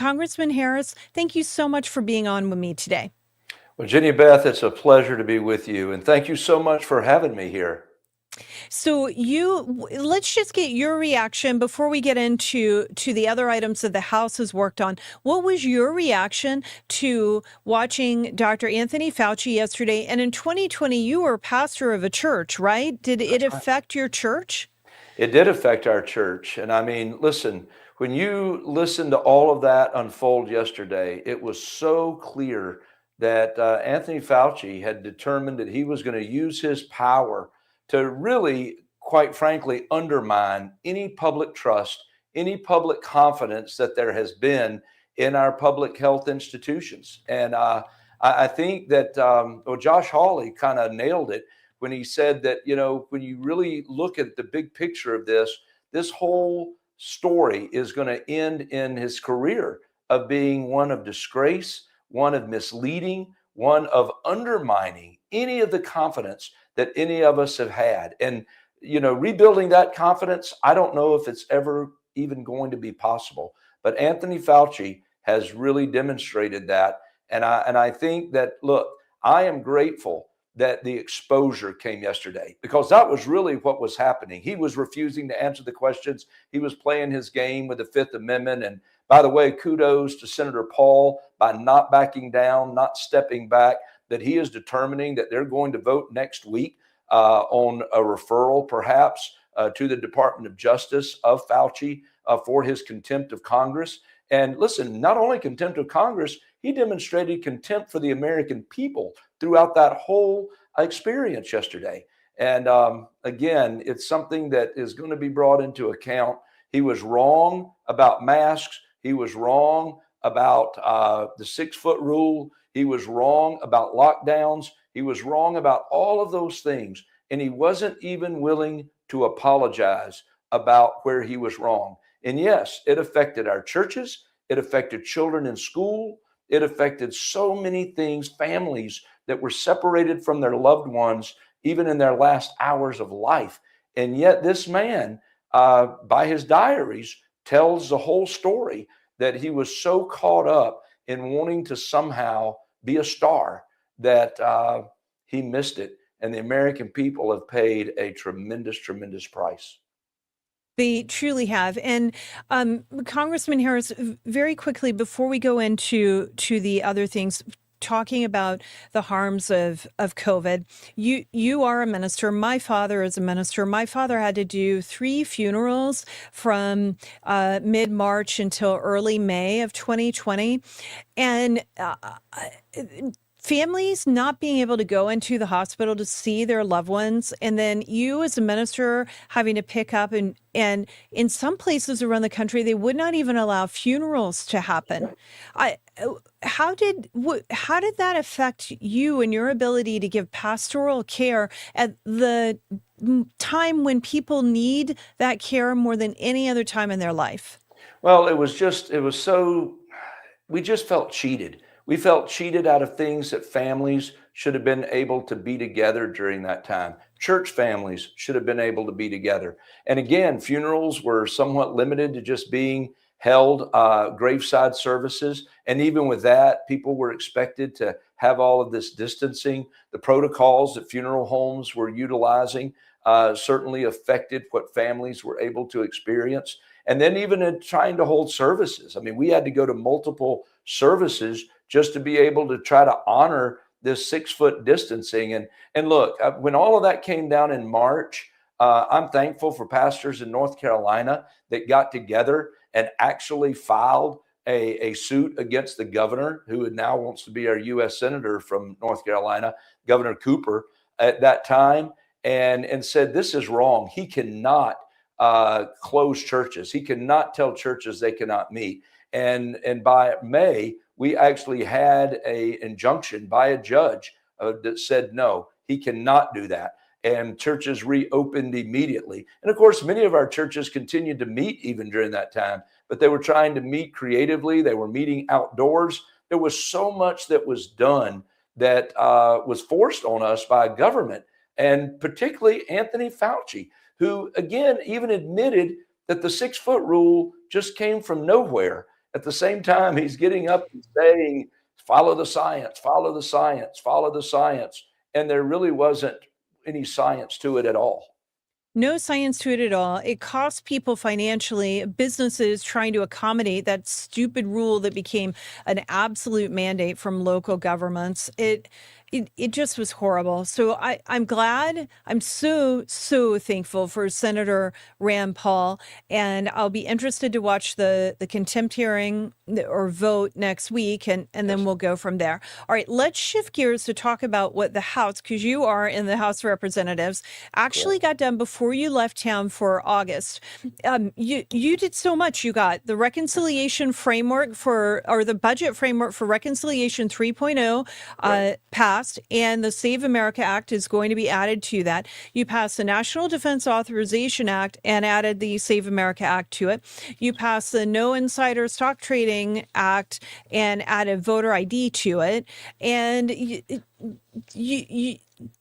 Congressman Harris, thank you so much for being on with me today. Well, Jenny Beth, it's a pleasure to be with you, and thank you so much for having me here. So let's just get your reaction before we get into the other items that the House has worked on. What was your reaction to watching Dr. Anthony Fauci yesterday? And in 2020, you were a pastor of a church, right? Did it That's right. affect your church? It did affect our church. And I mean, listen, when you listen to all of that unfold yesterday, it was so clear that Anthony Fauci had determined that he was going to use his power to really, quite frankly, undermine any public trust, any public confidence that there has been in our public health institutions. And I think that well, Josh Hawley kind of nailed it when he said that, when you really look at the big picture of this whole story is going to end in his career of being one of disgrace, one of misleading, one of undermining any of the confidence that any of us have had. And, rebuilding that confidence, I don't know if it's ever even going to be possible. But Anthony Fauci has really demonstrated that. And I think that, look, I am grateful that the exposure came yesterday, because that was really what was happening. He was refusing to answer the questions. He was playing his game with the Fifth Amendment. And by the way, kudos to Senator Paul by not backing down, not stepping back, that he is determining that they're going to vote next week on a referral, perhaps, to the Department of Justice of Fauci for his contempt of Congress. And listen, not only contempt of Congress, he demonstrated contempt for the American people throughout that whole experience yesterday. And again, it's something that is going to be brought into account. He was wrong about masks. He was wrong about the 6-foot rule. He was wrong about lockdowns. He was wrong about all of those things. And he wasn't even willing to apologize about where he was wrong. And yes, it affected our churches. It affected children in school. It affected so many things, families that were separated from their loved ones, even in their last hours of life. And yet this man, by his diaries, tells the whole story, that he was so caught up in wanting to somehow be a star that he missed it. And the American people have paid a tremendous, tremendous price. They truly have. And Congressman Harris, very quickly before we go into the other things, talking about the harms of COVID, you are a minister. My father is a minister. My father had to do 3 funerals from mid-March until early May of 2020, and families not being able to go into the hospital to see their loved ones, and then you as a minister having to pick up, and in some places around the country they would not even allow funerals to happen. I how did that affect you and your ability to give pastoral care at the time when people need that care more than any other time in their life? Well, we just felt cheated. We felt cheated out of things that families should have been able to be together during that time. Church families should have been able to be together. And again, funerals were somewhat limited to just being held, graveside services. And even with that, people were expected to have all of this distancing. The protocols that funeral homes were utilizing certainly affected what families were able to experience. And then even in trying to hold services, I mean, we had to go to multiple services just to be able to try to honor this 6-foot distancing. And look, when all of that came down in March, I'm thankful for pastors in North Carolina that got together and actually filed a suit against the governor, who now wants to be our U.S. Senator from North Carolina, Governor Cooper, at that time, and said, this is wrong. He cannot close churches. He cannot tell churches they cannot meet. And by May, we actually had an injunction by a judge that said, no, he cannot do that. And churches reopened immediately. And of course, many of our churches continued to meet even during that time, but they were trying to meet creatively. They were meeting outdoors. There was so much that was done that was forced on us by government, and particularly Anthony Fauci, who, again, even admitted that the 6-foot rule just came from nowhere. At the same time, he's getting up and saying, follow the science, follow the science, follow the science. And there really wasn't any science to it at all. No science to it at all. It costs people financially, businesses trying to accommodate that stupid rule that became an absolute mandate from local governments. It just was horrible. So I'm glad. I'm so thankful for Senator Rand Paul, and I'll be interested to watch the contempt hearing or vote next week, and then Yes. we'll go from there. All right, let's shift gears to talk about what the House, because you are in the House of Representatives, actually Correct. got done before you left town for August. You did so much. You got the reconciliation framework or the budget framework for Reconciliation 3.0 Right. passed, and the Save America Act is going to be added to that. You passed the National Defense Authorization Act and added the Save America Act to it. You passed the No Insider Stock Trading Act and added voter ID to it. And you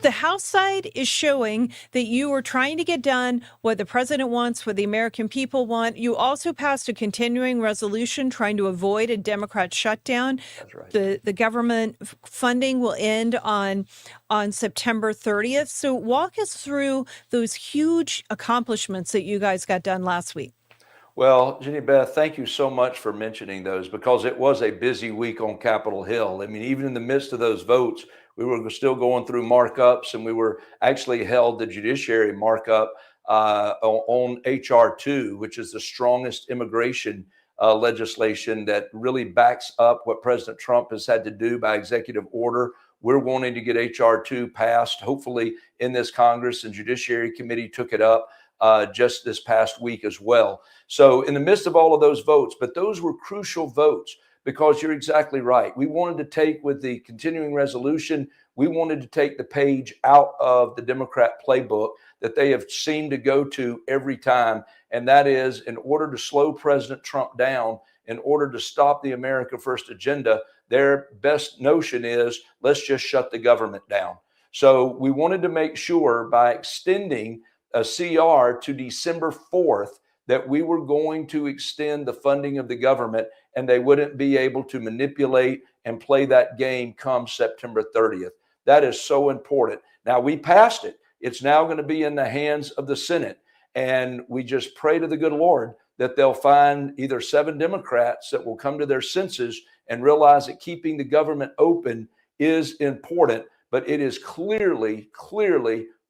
the House side is showing that you are trying to get done what the president wants, what the American people want. You also passed a continuing resolution trying to avoid a Democrat shutdown. That's right. The government funding will end on September 30th. So walk us through those huge accomplishments that you guys got done last week. Well, Jenny Beth, thank you so much for mentioning those because it was a busy week on Capitol Hill. I mean, even in the midst of those votes, we were still going through markups, and we were actually held the judiciary markup on HR 2, which is the strongest immigration legislation that really backs up what President Trump has had to do by executive order. We're wanting to get HR 2 passed, hopefully in this Congress, and Judiciary Committee took it up just this past week as well. So in the midst of all of those votes, but those were crucial votes because you're exactly right. We wanted to take with the continuing resolution, we wanted to take the page out of the Democrat playbook that they have seemed to go to every time. And that is in order to slow President Trump down, in order to stop the America First agenda, their best notion is let's just shut the government down. So we wanted to make sure by extending a CR to December 4th that we were going to extend the funding of the government and they wouldn't be able to manipulate and play that game come September 30th. That is so important. Now we passed it. It's now going to be in the hands of the Senate. And we just pray to the good Lord that they'll find either 7 Democrats that will come to their senses and realize that keeping the government open is important, but it is clearly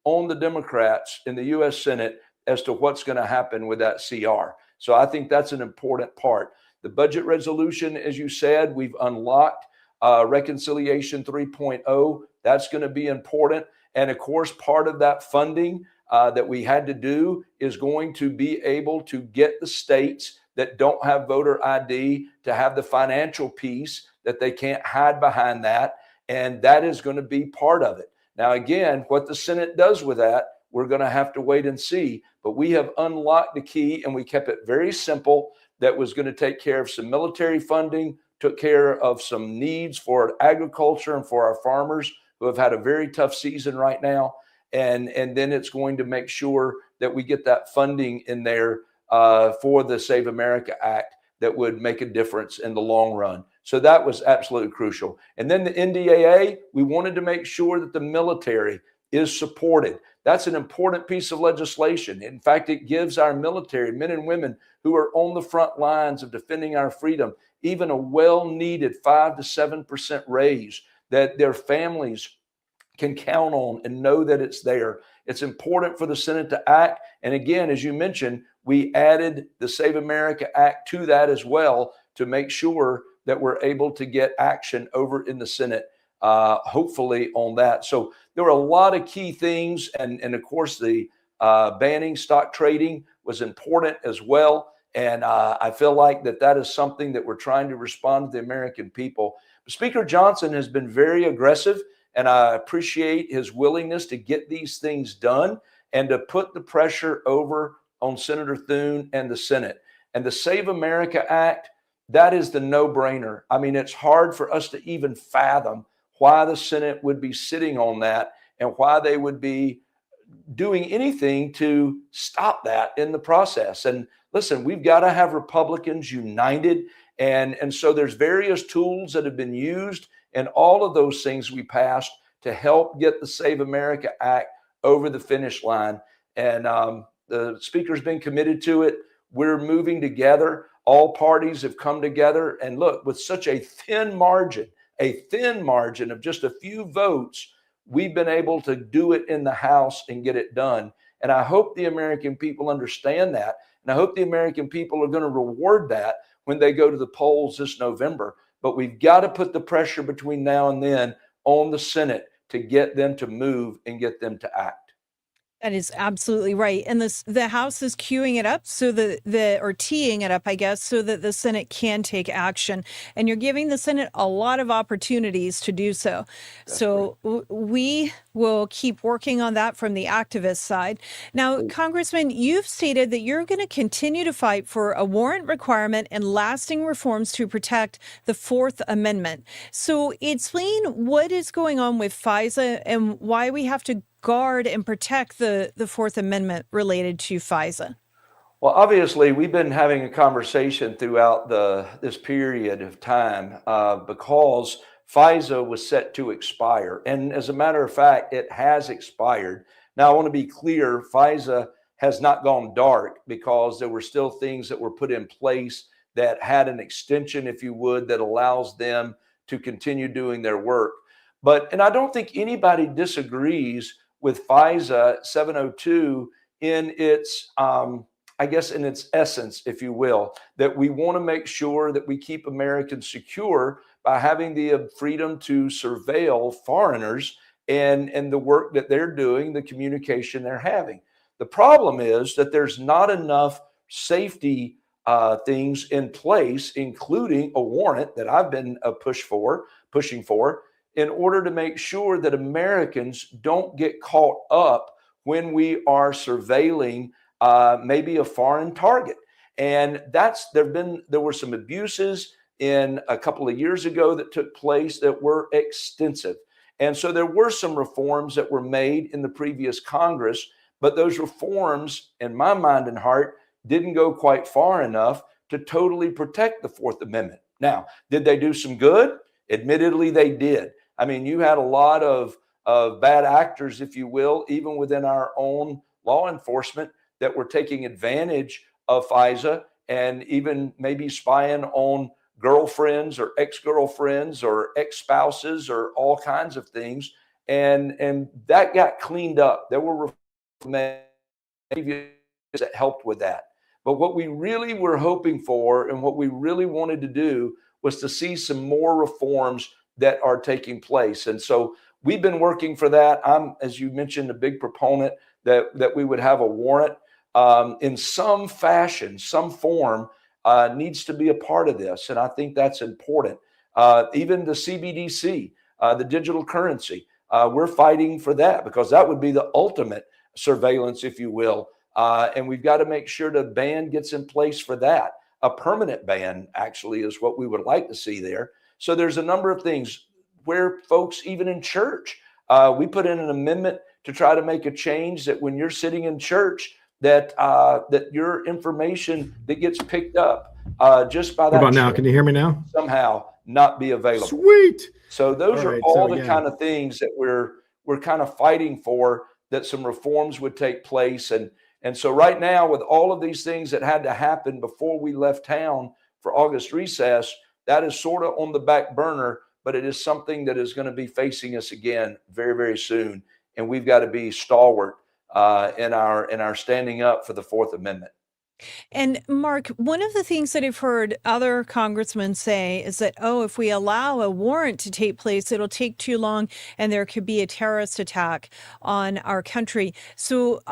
on the Democrats in the U.S. Senate as to what's going to happen with that CR. So I think that's an important part. The budget resolution, as you said, we've unlocked Reconciliation 3.0. That's going to be important. And of course, part of that funding that we had to do is going to be able to get the states that don't have voter ID to have the financial piece that they can't hide behind that. And that is going to be part of it. Now, again, what the Senate does with that, we're going to have to wait and see. But we have unlocked the key and we kept it very simple. That was going to take care of some military funding, took care of some needs for agriculture and for our farmers who have had a very tough season right now. And then it's going to make sure that we get that funding in there for the Save America Act that would make a difference in the long run. So that was absolutely crucial. And then the NDAA, we wanted to make sure that the military is supported. That's an important piece of legislation. In fact, it gives our military men and women who are on the front lines of defending our freedom even a well-needed 5 to 7% raise that their families can count on and know that it's there. It's important for the Senate to act. And again, as you mentioned, we added the Save America Act to that as well to make sure that we're able to get action over in the Senate, hopefully on that. So there were a lot of key things. And of course, the banning stock trading was important as well. And I feel like that is something that we're trying to respond to the American people. Speaker Johnson has been very aggressive, and I appreciate his willingness to get these things done and to put the pressure over on Senator Thune and the Senate. And the Save America Act, that is the no-brainer. I mean, it's hard for us to even fathom why the Senate would be sitting on that and why they would be doing anything to stop that in the process. And listen, we've got to have Republicans united And so there's various tools that have been used, and all of those things we passed to help get the Save America Act over the finish line. And the speaker's been committed to it. We're moving together. All parties have come together. And look, with such a thin margin of just a few votes, we've been able to do it in the House and get it done. And I hope the American people understand that. And I hope the American people are going to reward that when they go to the polls this November. But we've got to put the pressure between now and then on the Senate to get them to move and get them to act. That is absolutely right. And the House is queuing it up so that or teeing it up, I guess, so that the Senate can take action. And you're giving the Senate a lot of opportunities to do so. So we will keep working on that from the activist side. Now, Congressman, you've stated that you're going to continue to fight for a warrant requirement and lasting reforms to protect the Fourth Amendment. So explain what is going on with FISA and why we have to guard and protect the Fourth Amendment related to FISA. Well, obviously, we've been having a conversation throughout this period of time because FISA was set to expire. And as a matter of fact, it has expired. Now, I want to be clear, FISA has not gone dark because there were still things that were put in place that had an extension, if you would, that allows them to continue doing their work. And I don't think anybody disagrees with FISA 702 in its, I guess, in its essence, if you will, that we want to make sure that we keep Americans secure by having the freedom to surveil foreigners and the work that they're doing, the communication they're having. The problem is that there's not enough safety things in place, including a warrant that I've been pushing for, in order to make sure that Americans don't get caught up when we are surveilling maybe a foreign target. And there were some abuses in a couple of years ago that took place that were extensive. And so there were some reforms that were made in the previous Congress, but those reforms, in my mind and heart, didn't go quite far enough to totally protect the Fourth Amendment. Now, did they do some good? Admittedly, they did. I mean, you had a lot of bad actors, if you will, even within our own law enforcement that were taking advantage of FISA and even maybe spying on girlfriends or ex-girlfriends or ex-spouses or all kinds of things. And that got cleaned up. There were behaviors that helped with that. But what we really were hoping for and what we really wanted to do was to see some more reforms that are taking place. And so we've been working for that. I'm, as you mentioned, a big proponent that we would have a warrant in some fashion, some form needs to be a part of this. And I think that's important. Even the CBDC, the digital currency, we're fighting for that because that would be the ultimate surveillance, if you will. And we've got to make sure the ban gets in place for that. A permanent ban actually is what we would like to see there. So there's a number of things where folks, even in church, we put in an amendment to try to make a change that when you're sitting in church, that your information that gets picked up just by that. What about now? Can you hear me now? Somehow not be available. Sweet. So those are all the kind of things that we're kind of fighting for, that some reforms would take place. And so right now, with all of these things that had to happen before we left town for August recess, that is sort of on the back burner, but it is something that is going to be facing us again very, very soon. And we've got to be stalwart in our standing up for the Fourth Amendment. And Mark, one of the things that I've heard other congressmen say is that, if we allow a warrant to take place, it'll take too long and there could be a terrorist attack on our country. So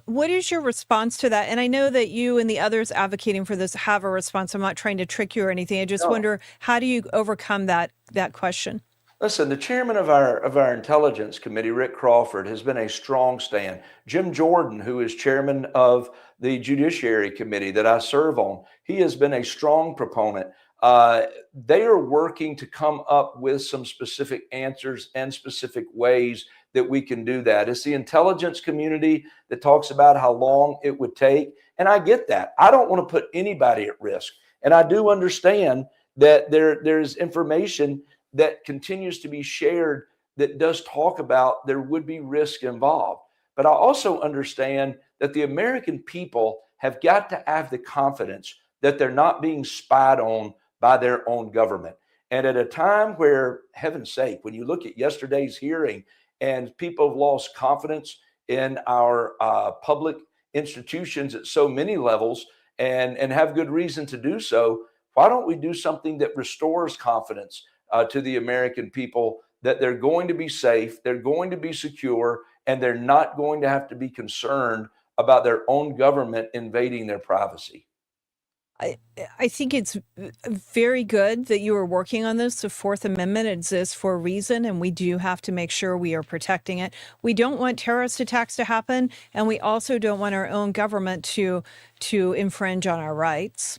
what is your response to that? And I know that you and the others advocating for this have a response. I'm not trying to trick you or anything. I just wonder, how do you overcome that question? Listen, the chairman of our Intelligence Committee, Rick Crawford, has been a strong stand. Jim Jordan, who is chairman of the Judiciary Committee that I serve on, he has been a strong proponent. They are working to come up with some specific answers and specific ways that we can do that. It's the intelligence community that talks about how long it would take. And I get that. I don't want to put anybody at risk. And I do understand that there's information that continues to be shared that does talk about there would be risk involved. But I also understand that the American people have got to have the confidence that they're not being spied on by their own government. And at a time where, heaven's sake, when you look at yesterday's hearing and people have lost confidence in our public institutions at so many levels and have good reason to do so, why don't we do something that restores confidence to the American people that they're going to be safe, they're going to be secure, and they're not going to have to be concerned about their own government invading their privacy? I, I think it's very good that you are working on this. The Fourth Amendment exists for a reason, and we do have to make sure we are protecting it. We don't want terrorist attacks to happen, and we also don't want our own government to infringe on our rights.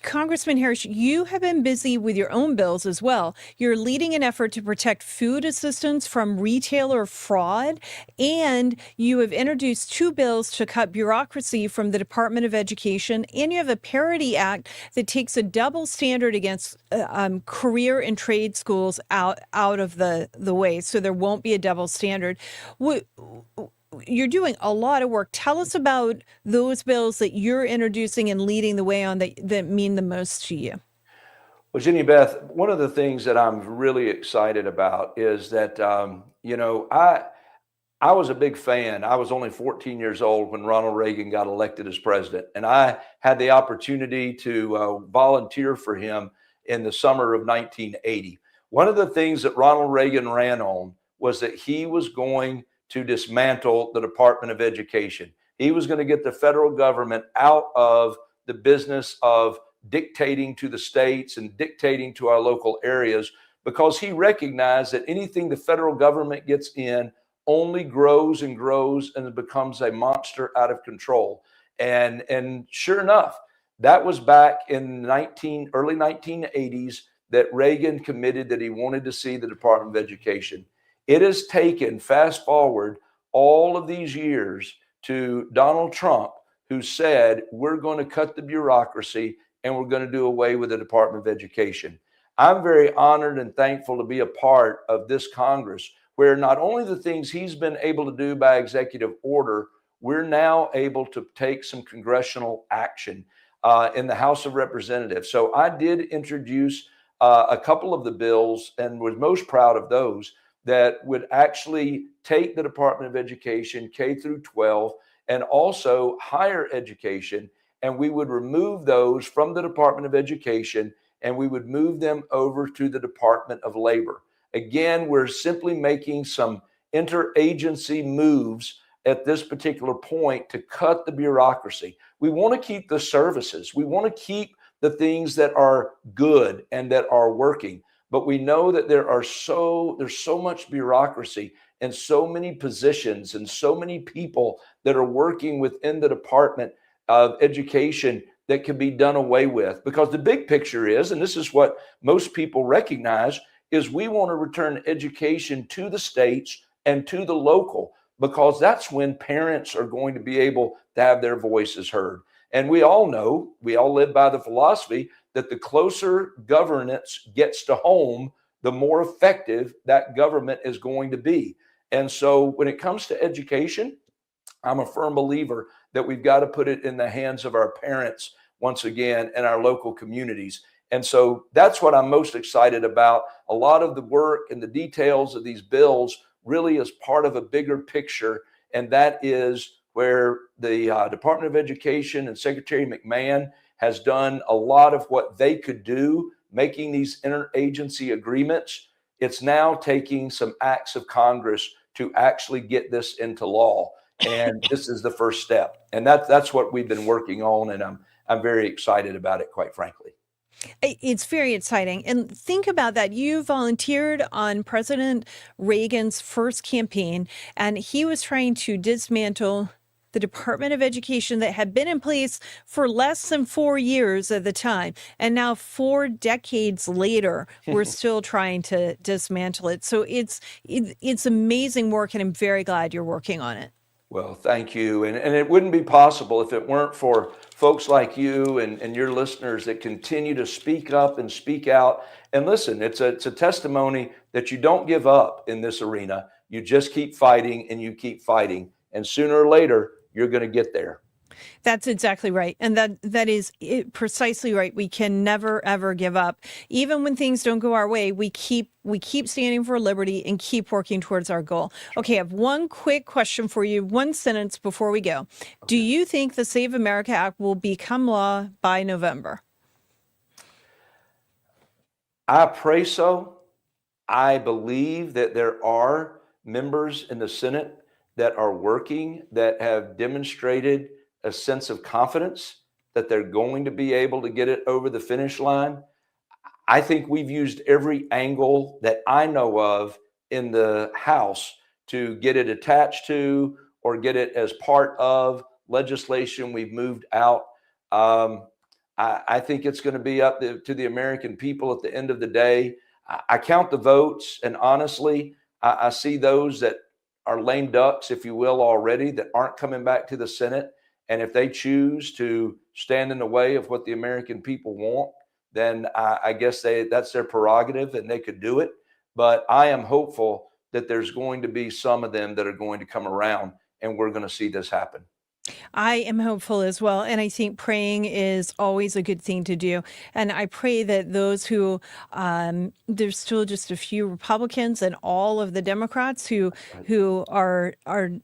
Congressman Harris, you have been busy with your own bills as well. You're leading an effort to protect food assistance from retailer fraud, and you have introduced two bills to cut bureaucracy from the Department of Education, and you have a Parity Act that takes a double standard against career and trade schools out of the way, so there won't be a double standard. You're doing a lot of work. Tell us about those bills that you're introducing and leading the way on that mean the most to you. Well, Jenny Beth, one of the things that I'm really excited about is that, I was a big fan. I was only 14 years old when Ronald Reagan got elected as president, and I had the opportunity to volunteer for him in the summer of 1980. One of the things that Ronald Reagan ran on was that he was going to dismantle the Department of Education. He was going to get the federal government out of the business of dictating to the states and dictating to our local areas, because he recognized that anything the federal government gets in only grows and grows and becomes a monster out of control. And sure enough, that was back in early 1980s that Reagan committed that he wanted to see the Department of Education. It has taken, fast forward, all of these years to Donald Trump, who said, we're going to cut the bureaucracy and we're going to do away with the Department of Education. I'm very honored and thankful to be a part of this Congress, where not only the things he's been able to do by executive order, we're now able to take some congressional action in the House of Representatives. So I did introduce a couple of the bills and was most proud of those that would actually take the Department of Education, K through 12, and also higher education, and we would remove those from the Department of Education and we would move them over to the Department of Labor. Again, we're simply making some interagency moves at this particular point to cut the bureaucracy. We want to keep the services. We want to keep the things that are good and that are working. But we know that there's so much bureaucracy and so many positions and so many people that are working within the Department of Education that can be done away with. Because the big picture is, and this is what most people recognize, is we want to return education to the states and to the local, because that's when parents are going to be able to have their voices heard. And we all know, we all live by the philosophy that the closer governance gets to home, the more effective that government is going to be. And so when it comes to education, I'm a firm believer that we've got to put it in the hands of our parents once again and our local communities. And so that's what I'm most excited about. A lot of the work and the details of these bills really is part of a bigger picture, and that is where the Department of Education and Secretary McMahon has done a lot of what they could do, making these interagency agreements. It's now taking some acts of Congress to actually get this into law. And this is the first step. And that's what we've been working on. And I'm very excited about it, quite frankly. It's very exciting. And think about that. You volunteered on President Reagan's first campaign, and he was trying to dismantle the Department of Education that had been in place for less than 4 years at the time. And now 4 decades later, we're still trying to dismantle it. So it's amazing work, and I'm very glad you're working on it. Well, thank you. And it wouldn't be possible if it weren't for folks like you and your listeners that continue to speak up and speak out. And listen, it's a testimony that you don't give up in this arena. You just keep fighting and you keep fighting. And sooner or later, you're going to get there. That's exactly right. And that is precisely right. We can never ever give up. Even when things don't go our way, we keep standing for liberty and keep working towards our goal. Okay, I have one quick question for you, one sentence before we go. Do Okay. you think the Save America Act will become law by November? I pray so. I believe that there are members in the Senate that are working that have demonstrated a sense of confidence that they're going to be able to get it over the finish line. I think we've used every angle that I know of in the House to get it attached to or get it as part of legislation we've moved out. Um, I think it's going to be up to the American people at the end of the day. I count the votes, and honestly, I see those that are lame ducks, if you will, already that aren't coming back to the Senate. And if they choose to stand in the way of what the American people want, then I guess that's their prerogative and they could do it. But I am hopeful that there's going to be some of them that are going to come around and we're going to see this happen. I am hopeful as well. And I think praying is always a good thing to do. And I pray that those who, there's still just a few Republicans and all of the Democrats Right. who are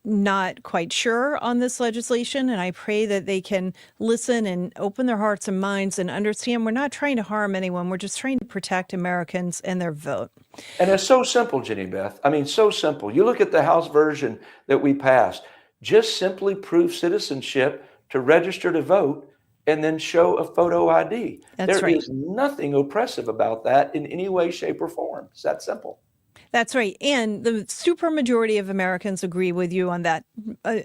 not quite sure on this legislation. And I pray that they can listen and open their hearts and minds and understand we're not trying to harm anyone. We're just trying to protect Americans and their vote. And it's so simple, Jenny Beth. I mean, so simple. You look at the House version that we passed, just simply prove citizenship to register to vote and then show a photo ID. That's There right. is nothing oppressive about that in any way, shape, or form. It's that simple. That's right. And the supermajority of Americans agree with you on that.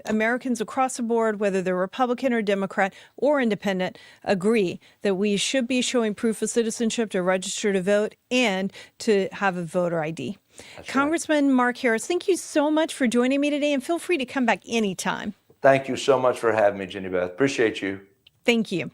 Americans across the board, whether they're Republican or Democrat or independent, agree that we should be showing proof of citizenship to register to vote and to have a voter ID. That's right. Congressman Mark Harris, thank you so much for joining me today, and feel free to come back anytime. Thank you so much for having me, Jenny Beth. Appreciate you. Thank you.